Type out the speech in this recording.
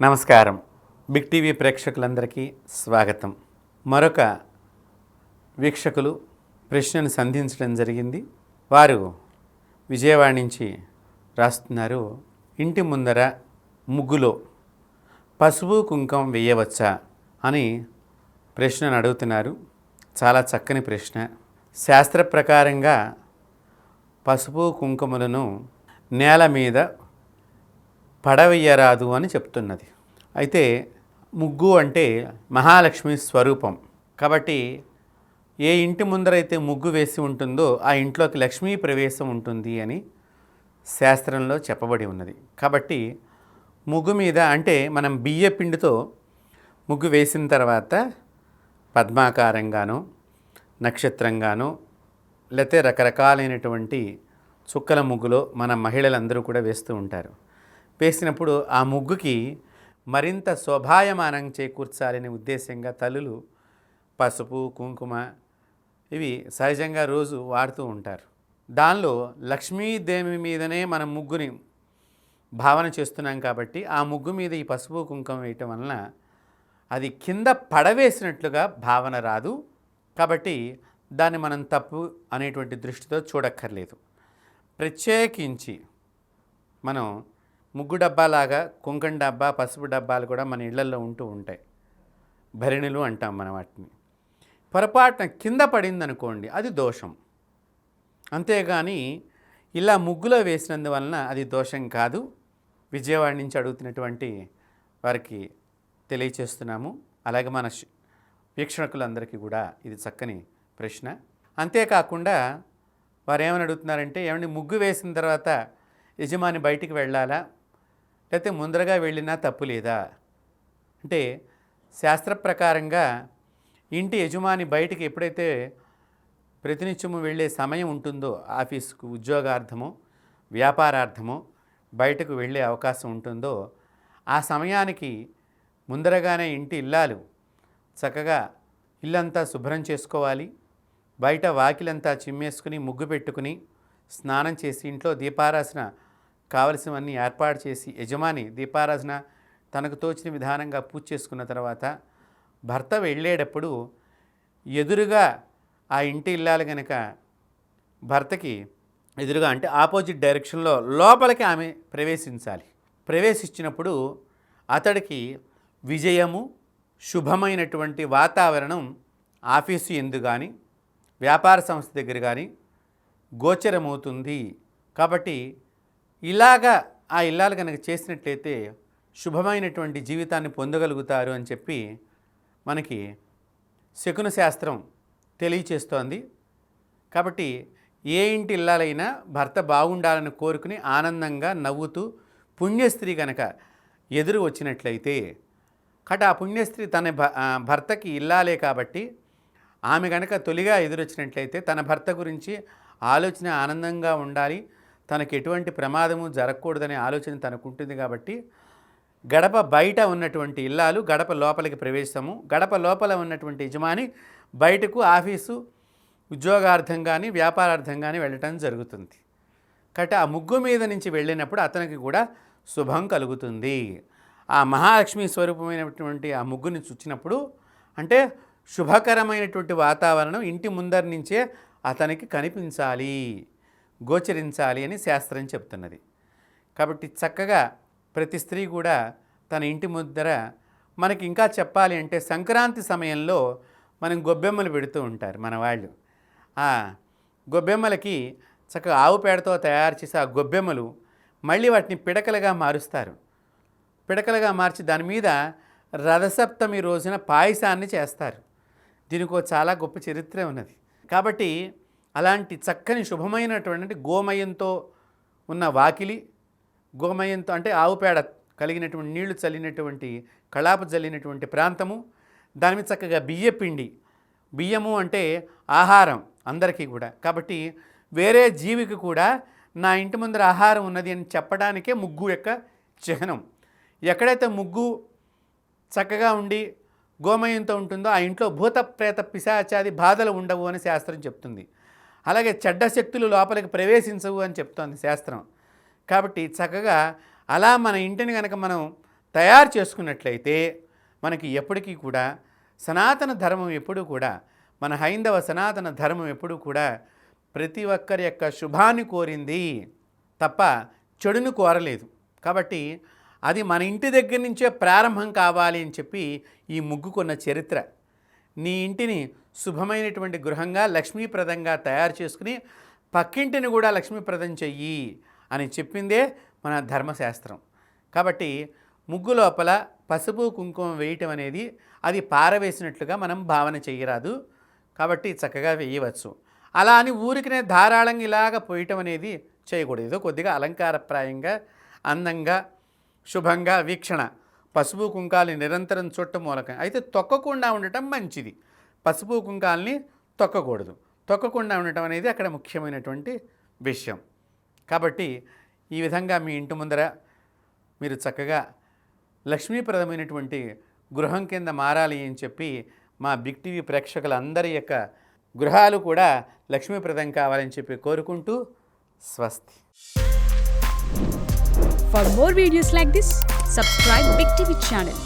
నమస్కారం. Big TV ప్రేక్షకులందరికీ స్వాగతం. మరొక వీక్షకులు ప్రశ్నను సంధించడం జరిగింది. వారు విజయవాడ నుంచి రాస్తున్నారు. ఇంటి ముందర ముగ్గులో పసుపు కుంకుమ వేయవచ్చా అని ప్రశ్నను అడుగుతున్నారు. చాలా చక్కని ప్రశ్న. శాస్త్ర ప్రకారంగా పసుపు కుంకుమలను నేల మీద పడవేయరాదు అని చెప్తున్నది. అయితే ముగ్గు అంటే మహాలక్ష్మి స్వరూపం కాబట్టి ఏ ఇంటి ముందరైతే ముగ్గు వేసి ఉంటుందో ఆ ఇంట్లోకి లక్ష్మీ ప్రవేశం ఉంటుంది అని శాస్త్రంలో చెప్పబడి ఉన్నది. కాబట్టి ముగ్గు మీద అంటే మనం బియ్య పిండితో ముగ్గు వేసిన తర్వాత పద్మాకారంగానో నక్షత్రంగానో లేకపోతే రకరకాలైనటువంటి చుక్కల ముగ్గులో మన మహిళలందరూ కూడా వేస్తూ ఉంటారు. వేసినప్పుడు ఆ ముగ్గుకి మరింత శోభాయమానం చేకూర్చాలనే ఉద్దేశంగా తల్లులు పసుపు కుంకుమ ఇవి సహజంగా రోజు వాడుతూ ఉంటారు. దానిలో లక్ష్మీదేవి మీదనే మనం ముగ్గుని భావన చేస్తున్నాం కాబట్టి ఆ ముగ్గు మీద ఈ పసుపు కుంకుమ వేయటం వలన అది కింద పడవేసినట్లుగా భావన రాదు. కాబట్టి దాన్ని మనం తప్పు అనేటువంటి దృష్టితో చూడక్కర్లేదు. ప్రత్యేకించి మనం ముగ్గు డబ్బాలాగా కుంకుమ డబ్బా పసుపు డబ్బాలు కూడా మన ఇళ్లల్లో ఉంటూ ఉంటాయి. భరిణులు అంటాం మనం వాటిని. పొరపాటున కింద పడిందనుకోండి అది దోషం. అంతేగాని ఇలా ముగ్గులో వేసినందువలన అది దోషం కాదు. విజయవాడ నుంచి అడుగుతున్నటువంటి వారికి తెలియచేస్తున్నాము. అలాగే మన వీక్షకులందరికీ కూడా ఇది చక్కని ప్రశ్న. అంతేకాకుండా వారు ఏమని అడుగుతున్నారంటే, ఏమండి ముగ్గు వేసిన తర్వాత యజమాని బయటికి వెళ్ళాలా లేకపోతే ముందరగా వెళ్ళినా తప్పు లేదా అంటే, శాస్త్ర ప్రకారంగా ఇంటి యజమాని బయటికి ఎప్పుడైతే ప్రతినిత్యము వెళ్ళే సమయం ఉంటుందో ఆఫీసుకు ఉద్యోగార్థమో వ్యాపారార్థమో బయటకు వెళ్ళే అవకాశం ఉంటుందో ఆ సమయానికి ముందరగానే ఇంటి ఇల్లాలు చక్కగా ఇల్లంతా శుభ్రం చేసుకోవాలి. బయట వాకిలంతా చిమ్మేసుకుని ముగ్గు పెట్టుకుని స్నానం చేసి ఇంట్లో దీపారాధన కావలసినవన్నీ ఏర్పాటు చేసి యజమాని దీపారాధన తనకు తోచిన విధానంగా పూజ చేసుకున్న తర్వాత భర్త వెళ్ళేటప్పుడు ఎదురుగా ఆ ఇంటి ఇల్లాలు కనుక భర్తకి ఎదురుగా అంటే ఆపోజిట్ డైరెక్షన్లో లోపలికి ఆమె ప్రవేశించాలి. ప్రవేశించినప్పుడు అతడికి విజయము శుభమైనటువంటి వాతావరణం ఆఫీసు ఎందు కానీ వ్యాపార సంస్థ దగ్గర కానీ గోచరమవుతుంది. కాబట్టి ఇలాగా ఆ ఇల్లాలు కనుక చేసినట్లయితే శుభమైనటువంటి జీవితాన్ని పొందగలుగుతారు అని చెప్పి మనకి శకున శాస్త్రం తెలియచేస్తోంది. కాబట్టి ఏ ఇంటి ఇల్లాలైనా భర్త బాగుండాలని కోరుకుని ఆనందంగా నవ్వుతూ పుణ్యస్త్రీ కనుక ఎదురు వచ్చినట్లయితే కాబట్టి ఆ పుణ్యస్త్రీ తన భర్తకి ఇల్లాలే కాబట్టి ఆమె కనుక తొలిగా ఎదురొచ్చినట్లయితే తన భర్త గురించి ఆలోచన ఆనందంగా ఉండాలి, తనకు ఎటువంటి ప్రమాదము జరగకూడదనే ఆలోచన తనకు ఉంటుంది. కాబట్టి గడప బయట ఉన్నటువంటి ఇల్లాలు గడప లోపలికి ప్రవేశము, గడప లోపల ఉన్నటువంటి యజమాని బయటకు ఆఫీసు ఉద్యోగార్థం కానీ వ్యాపారార్థం కానీ వెళ్ళటం జరుగుతుంది. కాబట్టి ఆ ముగ్గు మీద నుంచి వెళ్ళినప్పుడు అతనికి కూడా శుభం కలుగుతుంది. ఆ మహాలక్ష్మి స్వరూపమైనటువంటి ఆ ముగ్గుని చూచినప్పుడు అంటే శుభకరమైనటువంటి వాతావరణం ఇంటి ముందరి నుంచే అతనికి కనిపించాలి, గోచరించాలి అని శాస్త్రం చెప్తున్నది. కాబట్టి చక్కగా ప్రతి స్త్రీ కూడా తన ఇంటి ముందర మనకి ఇంకా చెప్పాలి అంటే సంక్రాంతి సమయంలో మనం గొబ్బెమ్మలు పెడుతూ ఉంటారు మన వాళ్ళు. ఆ గొబ్బెమ్మలకి చక్కగా ఆవు పేడతో తయారు చేసి ఆ గొబ్బెమ్మలు మళ్ళీ వాటిని పిడకలుగా మారుస్తారు. పిడకలుగా మార్చి దాని మీద రథసప్తమి రోజున పాయసాన్ని చేస్తారు. దీనికి చాలా గొప్ప చరిత్ర ఉన్నది. కాబట్టి అలాంటి చక్కని శుభమైనటువంటి గోమయంతో ఉన్న వాకిలి, గోమయంతో అంటే ఆవు పేడ కలిగినటువంటి నీళ్లు చల్లినటువంటి కళాపు చల్లినటువంటి ప్రాంతము, దాని మీద చక్కగా బియ్యపిండి, బియ్యము అంటే ఆహారం అందరికీ కూడా. కాబట్టి వేరే జీవికి కూడా నా ఇంటి ముందర ఆహారం ఉన్నది అని చెప్పడానికే ముగ్గు యొక్క చిహ్నం. ఎక్కడైతే ముగ్గు చక్కగా ఉండి గోమయంతో ఉంటుందో ఆ ఇంట్లో భూత ప్రేత పిశాచాది బాధలు ఉండవు అని శాస్త్రం చెప్తుంది. అలాగే చెడ్డ శక్తులు లోపలికి ప్రవేశించవు అని చెప్తోంది శాస్త్రం. కాబట్టి చక్కగా అలా మన ఇంటిని కనుక మనం తయారు చేసుకున్నట్లయితే మనకి ఎప్పటికీ కూడా సనాతన ధర్మం ఎప్పుడూ కూడా, మన హైందవ సనాతన ధర్మం ఎప్పుడూ కూడా ప్రతి ఒక్కరి యొక్క శుభాన్ని కోరింది తప్ప చెడును కోరలేదు. కాబట్టి అది మన ఇంటి దగ్గర నుంచే ప్రారంభం కావాలి అని చెప్పి ఈ ముగ్గుకున్న చరిత్ర. నీ ఇంటిని శుభమైనటువంటి గృహంగా లక్ష్మీప్రదంగా తయారు చేసుకుని పక్కింటిని కూడా లక్ష్మీప్రదం చెయ్యి అని చెప్పిందే మన ధర్మశాస్త్రం. కాబట్టి ముగ్గు లోపల పసుపు కుంకుమ వేయటం అనేది అది పారవేసినట్లుగా మనం భావన చేయరాదు. కాబట్టి చక్కగా వేయవచ్చు. అలా అని ఊరికినే ధారాళంగా ఇలాగ పోయటం అనేది చేయకూడదు. ఏదో కొద్దిగా అలంకారప్రాయంగా, అందంగా, శుభంగా వీక్షణ, పసుపు కుంకాలని నిరంతరం చుట్టం మూలకం. అయితే తొక్కకుండా ఉండటం మంచిది. పసుపు కుంకాలని తొక్కకూడదు. తొక్కకుండా ఉండటం అనేది అక్కడ ముఖ్యమైనటువంటి విషయం. కాబట్టి ఈ విధంగా మీ ఇంటి ముందర మీరు చక్కగా లక్ష్మీప్రదమైనటువంటి గృహం కింద మారాలి అని చెప్పి మా బిగ్ టీవీ ప్రేక్షకులందరి యొక్క గృహాలు కూడా లక్ష్మీప్రదం కావాలని చెప్పి కోరుకుంటూ స్వస్తి. For more videos like this, subscribe Big TV channel.